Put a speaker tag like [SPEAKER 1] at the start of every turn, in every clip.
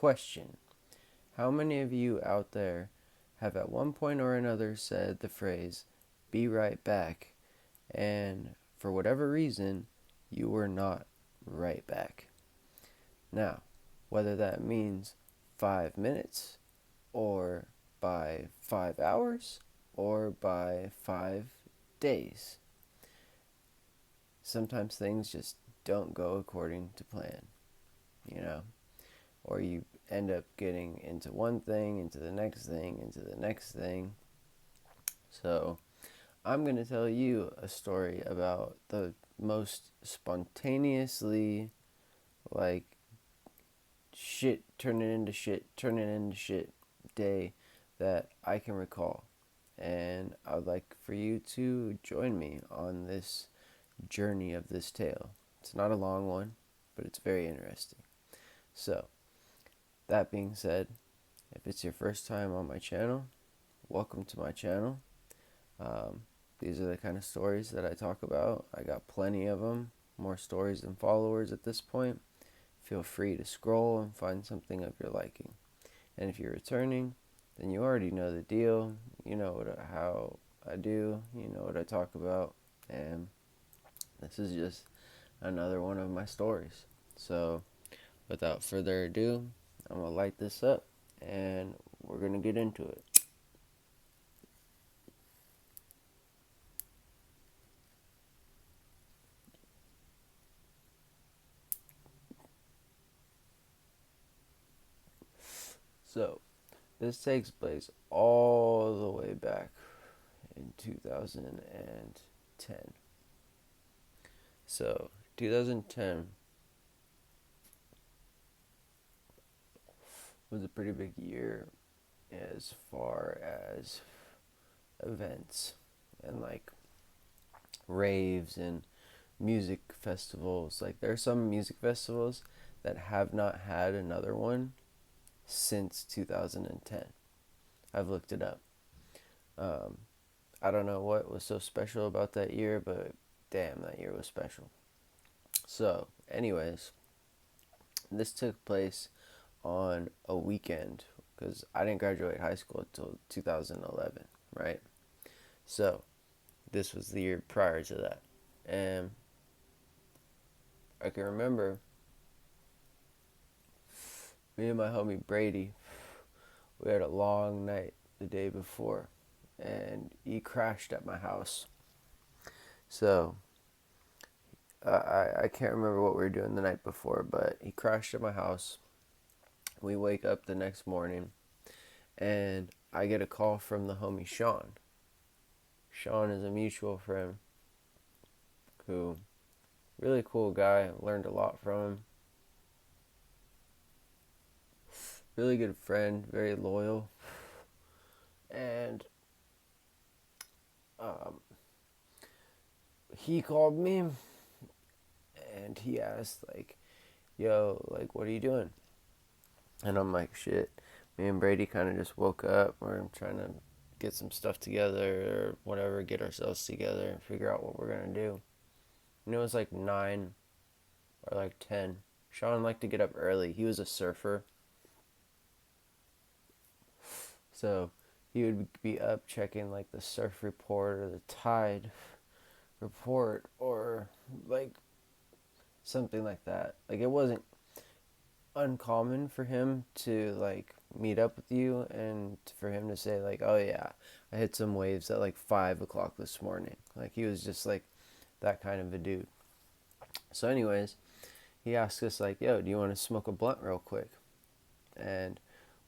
[SPEAKER 1] Question: how many of you out there have at one point or another said the phrase, be right back, and for whatever reason, you were not right back? Now, whether that means 5 minutes, or by 5 hours, or by 5 days, sometimes things just don't go according to plan, you know? Or you end up getting into one thing, into the next thing, into the next thing. So, I'm going to tell you a story about the most spontaneously, like, shit turning into shit day that I can recall. And I'd like for you to join me on this journey of this tale. It's not a long one, but it's very interesting. So, that being said, if it's your first time on my channel, welcome to my channel. Um, these are the kind of stories that I talk about. I got plenty of them, more stories than followers at this point. Feel free to scroll and find something of your liking. And if you're returning, then you already know the deal. You know how I do, you know what I talk about, and this is just another one of my stories. So, without further ado, I'm going to light this up and we're going to get into it. So, this takes place all the way back in 2010. So, 2010 was a pretty big year as far as events and like raves and music festivals. Like, there are some music festivals that have not had another one since 2010. I've looked it up. Um, I don't know what was so special about that year, but damn, that year was special. So, anyways, this took place on a weekend because I didn't graduate high school until 2011, right? So, this was the year prior to that. And I can remember me and my homie Brady, we had a long night the day before, and he crashed at my house. So, I can't remember what we were doing the night before, but he crashed at my house. We wake up the next morning, and I get a call from the homie Sean. Sean is a mutual friend who, really cool guy, learned a lot from him. Really good friend, very loyal. And um, he called me and he asked, like, yo, like, what are you doing? And I'm like, shit. Me and Brady kind of just woke up. We're trying to get some stuff together or whatever, get ourselves together and figure out what we're going to do. And it was like 9 or like 10. Sean liked to get up early. He was a surfer. So he would be up checking like the surf report or the tide report or like something like that. Like, it wasn't uncommon for him to like meet up with you and for him to say like, oh yeah, I hit some waves at like 5 o'clock this morning. Like, he was just like that kind of a dude. So anyways, he asked us like, yo, do you want to smoke a blunt real quick? And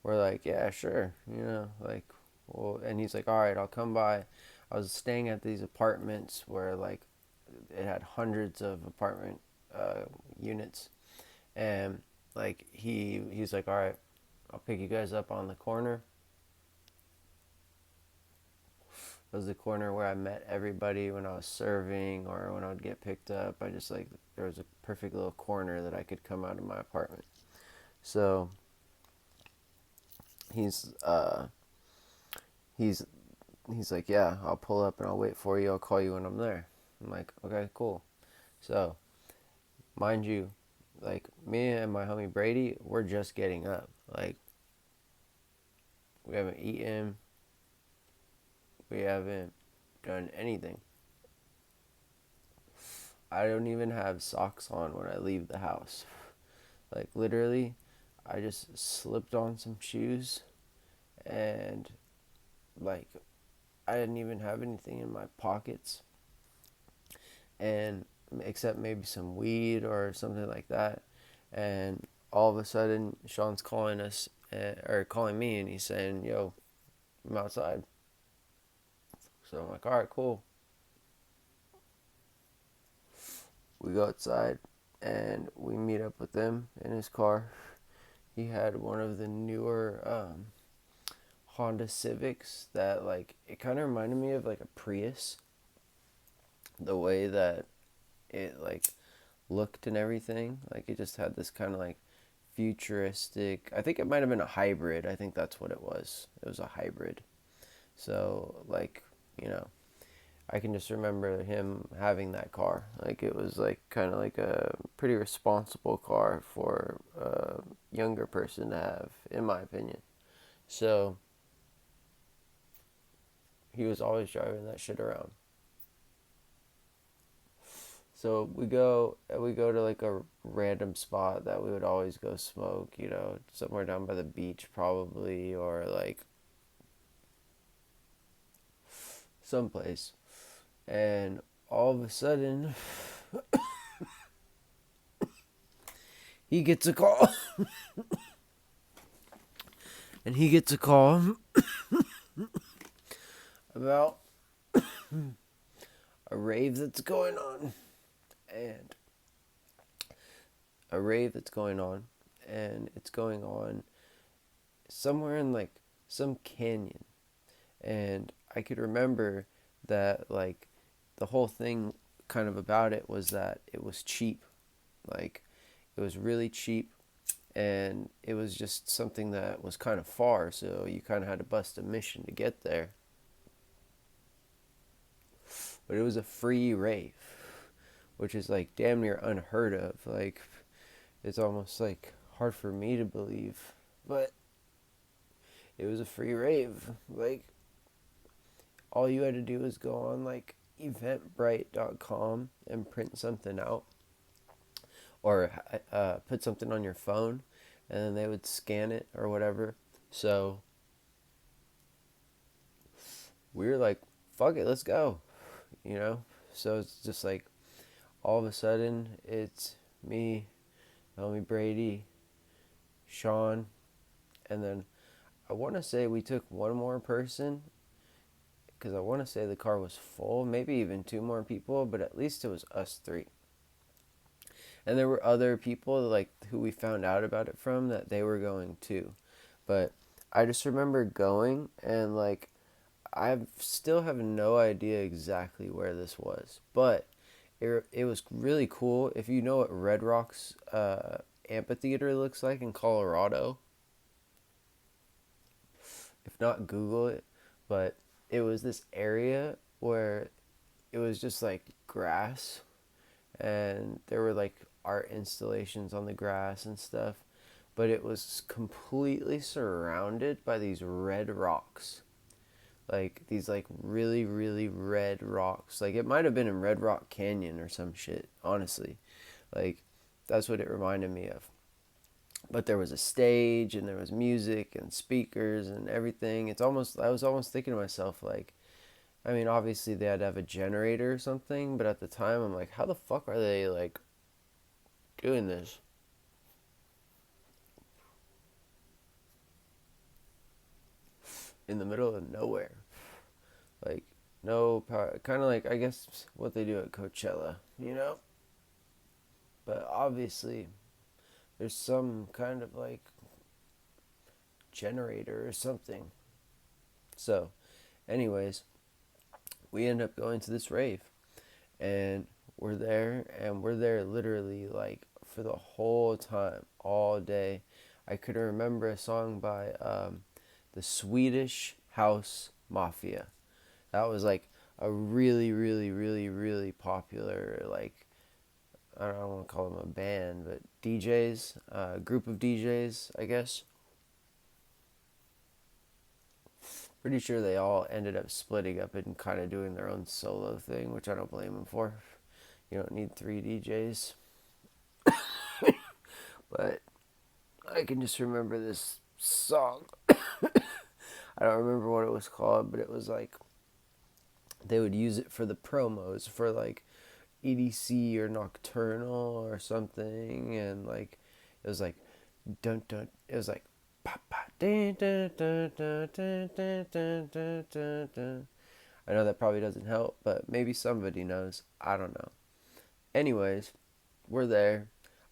[SPEAKER 1] we're like, yeah, sure, like, well. And he's like, all right, I'll come by. I was staying at these apartments where like it had hundreds of apartment units, and like he's like, all right, I'll pick you guys up on the corner. It was the corner where I met everybody when I was serving or when I would get picked up. I just like, there was a perfect little corner that I could come out of my apartment. So he's he's he's like, yeah, I'll pull up and I'll wait for you. I'll call you when I'm there. I'm like, okay, cool. So, mind you, like, me and my homie Brady, we're just getting up. Like, we haven't eaten, we haven't done anything. I don't even have socks on when I leave the house. Like, literally, I just slipped on some shoes and, like, I didn't even have anything in my pockets. And, except maybe some weed or something like that. And all of a sudden, Sean's calling us, or calling me, and he's saying, "Yo, I'm outside." So I'm like, "All right, cool." We go outside and we meet up with him in his car. He had one of the newer Honda Civics that, like, it kind of reminded me of like a Prius, the way that it like looked and everything. Like, it just had this kind of like futuristic. I think it might have been a hybrid. I think that's what it was. It was a hybrid. So, like, you know, I can just remember him having that car. Like, it was like kind of like a pretty responsible car for a younger person to have, in my opinion. So he was always driving that shit around. So we go to like a random spot that we would always go smoke, somewhere down by the beach probably, or like someplace. And all of a sudden he gets a call. And he gets a call about a rave that's going on. And a rave that's going on. And it's going on somewhere in like some canyon. And I could remember that, like, the whole thing kind of about it was that it was cheap. Like, it was really cheap. And it was just something that was kind of far. So you kind of had to bust a mission to get there. But it was a free rave, which is like damn near unheard of. Like, it's almost like hard for me to believe, but it was a free rave. Like, all you had to do was go on like eventbrite.com and print something out, or put something on your phone, and then they would scan it or whatever. So we were like, fuck it, let's go, you know? So it's just like, all of a sudden, it's me, homie Brady, Sean, and then I want to say we took one more person, because I want to say the car was full, maybe even two more people, but at least it was us three. And there were other people, like, who we found out about it from, that they were going too. But I just remember going, and like, I still have no idea exactly where this was, but it was really cool. If you know what Red Rocks amphitheater looks like in Colorado, if not, Google it. But it was this area where it was just like grass, and there were like art installations on the grass and stuff, but it was completely surrounded by these red rocks. Like, these like really really red rocks. Like, it might have been in Red Rock Canyon or some shit, honestly. Like, that's what it reminded me of. But there was a stage, and there was music and speakers and everything. I was almost thinking to myself, like, I mean, obviously they had to have a generator or something, but at the time I'm like, how the fuck are they like doing this in the middle of nowhere? Like, no power, kind of like, I guess, what they do at Coachella, you know? But obviously there's some kind of like generator or something. So, anyways, we end up going to this rave, and we're there literally like for the whole time, all day. I could remember a song by the Swedish House Mafia. That was like a really really really really popular, like, I don't want to call them a band, but DJs, group of DJs, I guess. Pretty sure they all ended up splitting up and kind of doing their own solo thing, which I don't blame them for. You don't need three DJs. But I can just remember this song. I don't remember what it was called, but it was like they would use it for the promos for like EDC or Nocturnal or something, and like it was like dun dun. It was like pa pa dun dun dun dun dun dun dun dun dun dun. I know that probably doesn't help, but maybe somebody knows. I don't know. Anyways, we're there.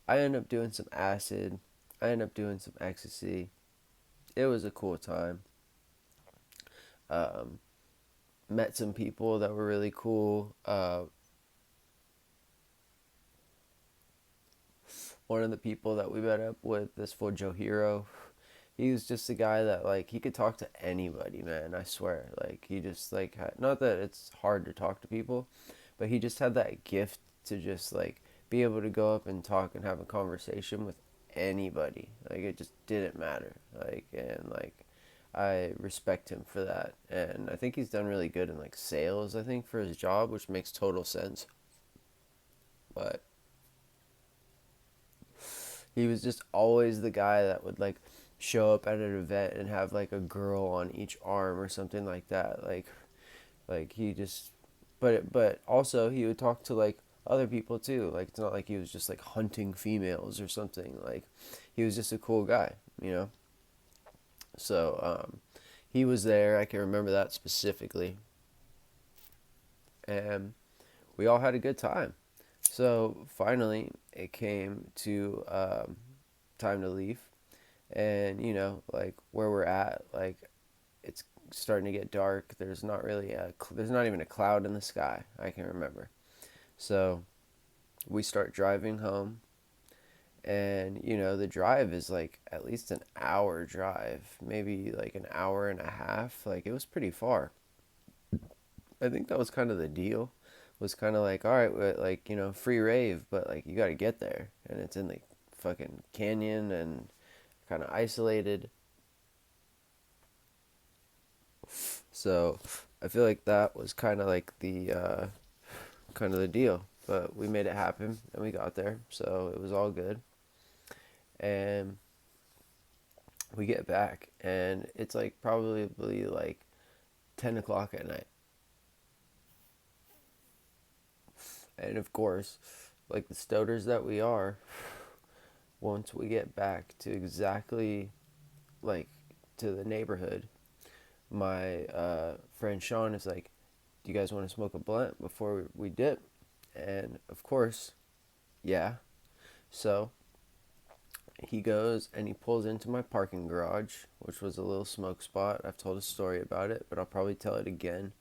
[SPEAKER 1] I end up doing some acid. I end up doing some ecstasy. It was a cool time. Um, Met some people that were really cool. One of the people that we met up with, this fool Joe Hero, he was just a guy that like he could talk to anybody, man. I swear, like he just like not that it's hard to talk to people, but he just had that gift to just like be able to go up and talk and have a conversation with anybody. Like it just didn't matter. Like and like I respect him for that, and I think he's done really good in like sales. I think for his job, which makes total sense. But he was just always the guy that would like show up at an event and have like a girl on each arm or something like that. Like he just, but also he would talk to like other people too. Like it's not like he was just like hunting females or something. Like he was just a cool guy, you know. So he was there. I can remember that specifically, and we all had a good time. So finally, it came to time to leave, and you know, like where we're at, like it's starting to get dark. There's not really there's not even a cloud in the sky. I can remember. So we start driving home, and you know, the drive is like at least an hour drive, maybe like an hour and a half. Like it was pretty far. I think that was kind of the deal. Was kind of like, all right, like you know, free rave, but like you got to get there, and it's in the fucking canyon and kind of isolated. So I feel like that was kind of the deal. But we made it happen, and we got there, so it was all good. And we get back, and it's like probably like 10 o'clock at night. And of course, like the stoters that we are, once we get back to exactly like to the neighborhood, my friend Sean is like, "Do you guys want to smoke a blunt before we dip?" And of course, yeah. So he goes and he pulls into my parking garage, which was a little smoke spot. I've told a story about it, but I'll probably tell it again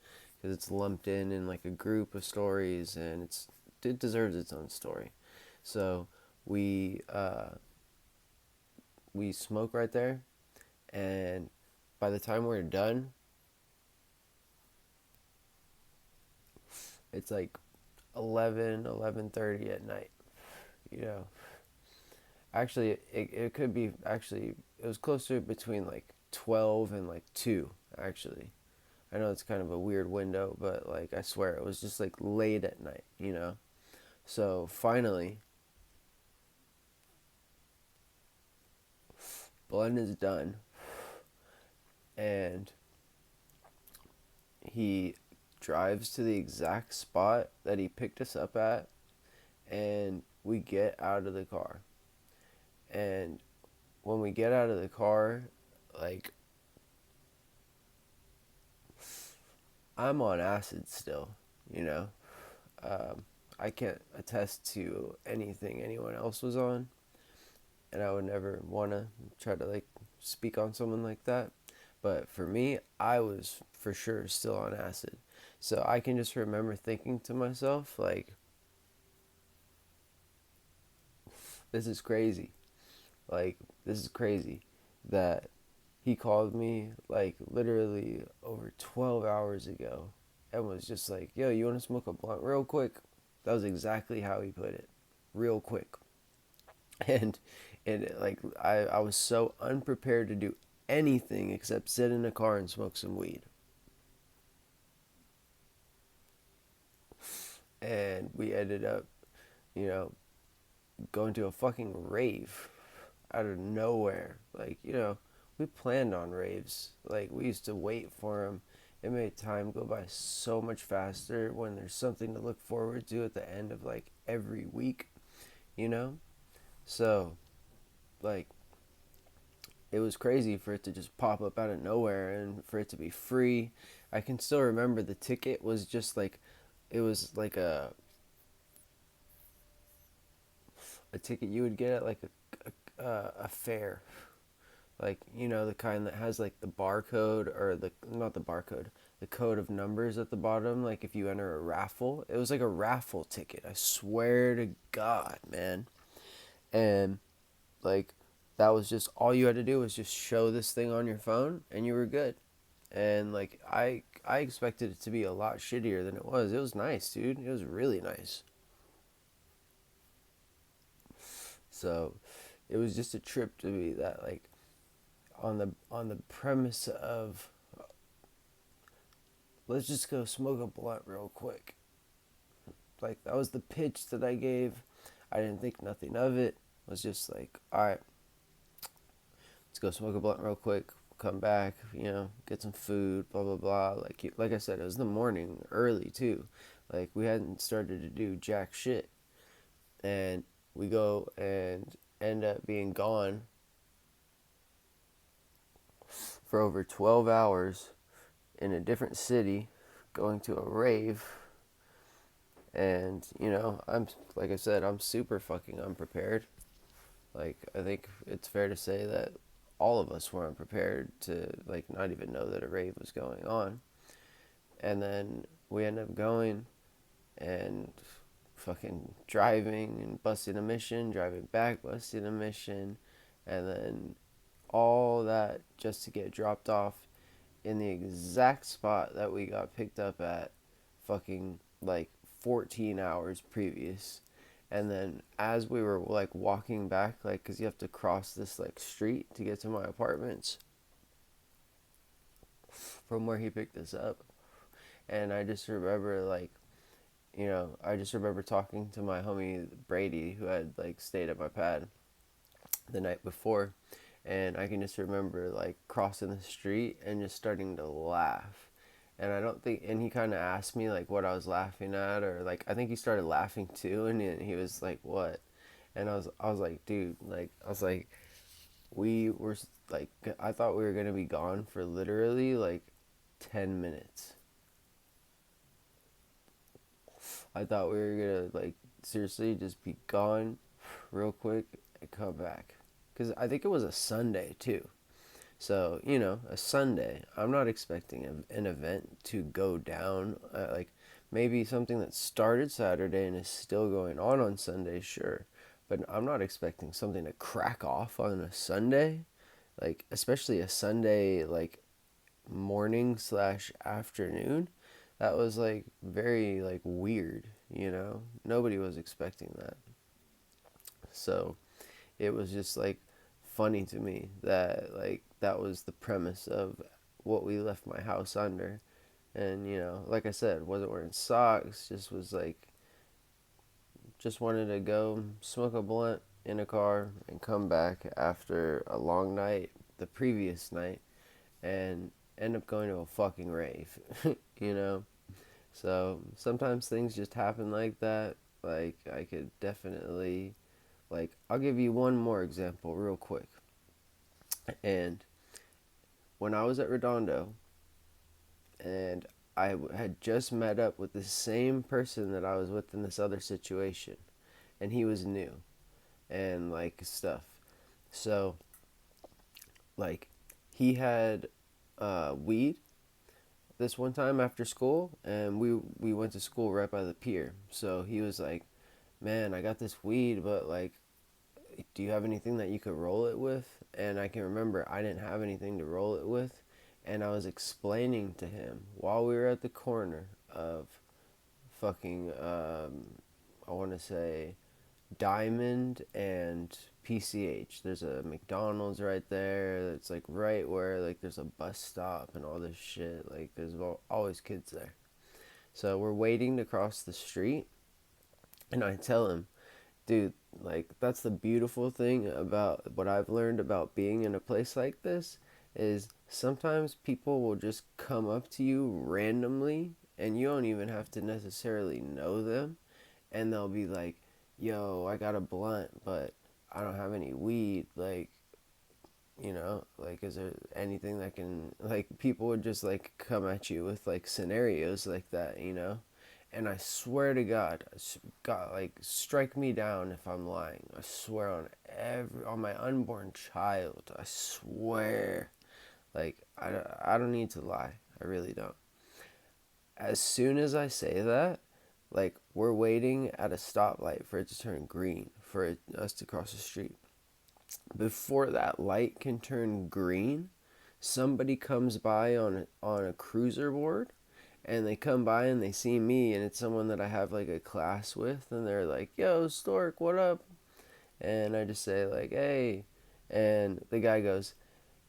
[SPEAKER 1] because it's lumped in like a group of stories, and it deserves its own story. So we we smoke right there, and by the time we're done, it's like 11:30 at night. You know, actually, it could be actually it was closer between like 12 and like 2 actually. I know it's kind of a weird window, but like I swear it was just like late at night, you know. So finally, blend is done, and he drives to the exact spot that he picked us up at, and we get out of the car. And when we get out of the car, like I'm on acid still, you know. I can't attest to anything anyone else was on, and I would never want to try to like speak on someone like that. But for me, I was for sure still on acid. So I can just remember thinking to myself, like, this is crazy. Like, this is crazy that he called me like literally over 12 hours ago and was just like, yo, you want to smoke a blunt real quick? That was exactly how he put it. Real quick. And like I was so unprepared to do anything except sit in a car and smoke some weed. And we ended up, you know, going to a fucking rave out of nowhere. Like, we planned on raves. Like, we used to wait for them. It made time go by so much faster when there's something to look forward to at the end of like every week, you know? So, like, it was crazy for it to just pop up out of nowhere and for it to be free. I can still remember the ticket was just like, it was like a ticket you would get at like a fair, like, the kind that has like the barcode, or the not the barcode, the code of numbers at the bottom, like if you enter a raffle. It was like a raffle ticket, I swear to God, man. And like, that was just all you had to do, was just show this thing on your phone and you were good. And like, I expected it to be a lot shittier than it was. It was nice, dude. It was really nice. So it was just a trip to me that, like, on the premise of, let's just go smoke a blunt real quick. Like, that was the pitch that I gave. I didn't think nothing of it. It was just like, all right, let's go smoke a blunt real quick. Come back, get some food, blah blah blah. Like I said, it was the morning, early too. Like, we hadn't started to do jack shit, and we go and end up being gone for over 12 hours in a different city, going to a rave. And I'm, like I said, I'm super fucking unprepared. Like, I think it's fair to say that all of us were unprepared to, like, not even know that a rave was going on. And then we end up going and fucking driving and busting a mission, driving back, busting a mission, and then all that just to get dropped off in the exact spot that we got picked up at fucking like 14 hours previous. And then as we were like walking back, like, because you have to cross this like street to get to my apartments from where he picked us up. And I just remember, like, I just remember talking to my homie Brady, who had like stayed at my pad the night before. And I can just remember like crossing the street and just starting to laugh. And I don't think, and he kind of asked me like what I was laughing at, or like, I think he started laughing too. And he was like, what? And I was like, dude, like, I was like, we were like, I thought we were going to be gone for literally like 10 minutes. I thought we were going to, like, seriously just be gone real quick and come back. Because I think it was a Sunday too. So, a Sunday, I'm not expecting an event to go down. Like, maybe something that started Saturday and is still going on Sunday, sure. But I'm not expecting something to crack off on a Sunday. Like, especially a Sunday, like, morning slash afternoon. That was, like, very, like, weird, Nobody was expecting that. So, it was just, like, funny to me that, like, that was the premise of what we left my house under. And, like I said, wasn't wearing socks, just was like, just wanted to go smoke a blunt in a car and come back after a long night the previous night and end up going to a fucking rave, you know? So sometimes things just happen like that. Like, I could definitely, like, I'll give you one more example real quick. And when I was at Redondo, and I had just met up with the same person that I was with in this other situation, and he was new and like stuff. So, like, he had weed this one time after school, and we went to school right by the pier. So he was like, "Man, I got this weed, but like, do you have anything that you could roll it with?" And I can remember I didn't have anything to roll it with, and I was explaining to him while we were at the corner of fucking I want to say Diamond and PCH. There's a McDonald's right there. It's like right where like there's a bus stop and all this shit. Like there's always kids there. So we're waiting to cross the street, and I tell him, dude, like that's the beautiful thing about what I've learned about being in a place like this is sometimes people will just come up to you randomly and you don't even have to necessarily know them, and they'll be like, "Yo, I got a blunt, but I don't have any weed. Like, like is there anything that can like people would just like come at you with like scenarios like that. And I swear to God, like strike me down if I'm lying. I swear on my unborn child. I swear, like I don't need to lie. I really don't. As soon as I say that, like we're waiting at a stoplight for it to turn green for us to cross the street. Before that light can turn green, somebody comes by on a cruiser board, and they come by and they see me, and it's someone that I have like a class with, and they're like, "Yo, Stork, what up?" And I just say like, "Hey," and the guy goes,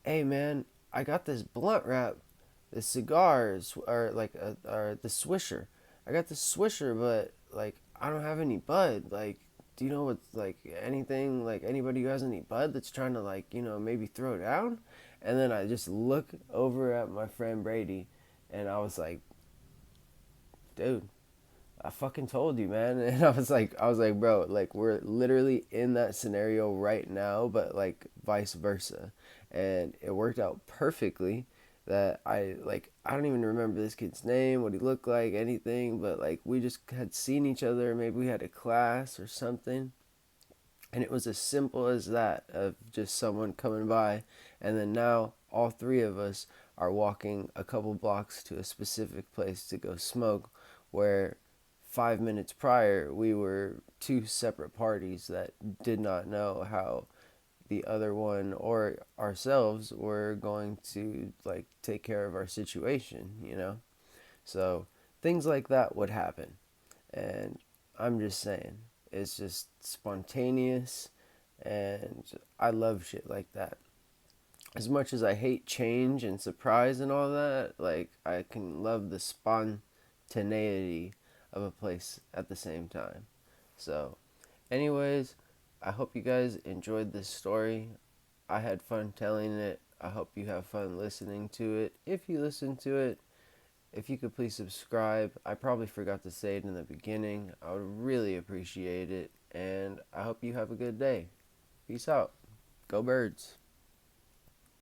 [SPEAKER 1] "Hey man, I got this blunt wrap, the cigars, or the Swisher. I got the Swisher, but like I don't have any bud. Like, do you know what's like anything like anybody who has any bud that's trying to like maybe throw down?" And then I just look over at my friend Brady, and I was like, "Dude, I fucking told you, man." And I was like, bro, like we're literally in that scenario right now, but like vice versa. And it worked out perfectly that I don't even remember this kid's name, what he looked like, anything, but like we just had seen each other, maybe we had a class or something. And it was as simple as that of just someone coming by, and then now all three of us are walking a couple blocks to a specific place to go smoke, where 5 minutes prior we were two separate parties that did not know how the other one or ourselves were going to like take care of our situation. So things like that would happen, and I'm just saying, it's just spontaneous, and I love shit like that. As much as I hate change and surprise and all that, like I can love the spontaneity of a place at the same time. So, anyways, I hope you guys enjoyed this story. I had fun telling it. I hope you have fun listening to it. If you listen to it, if you could please subscribe. I probably forgot to say it in the beginning. I would really appreciate it. And I hope you have a good day. Peace out. Go Birds.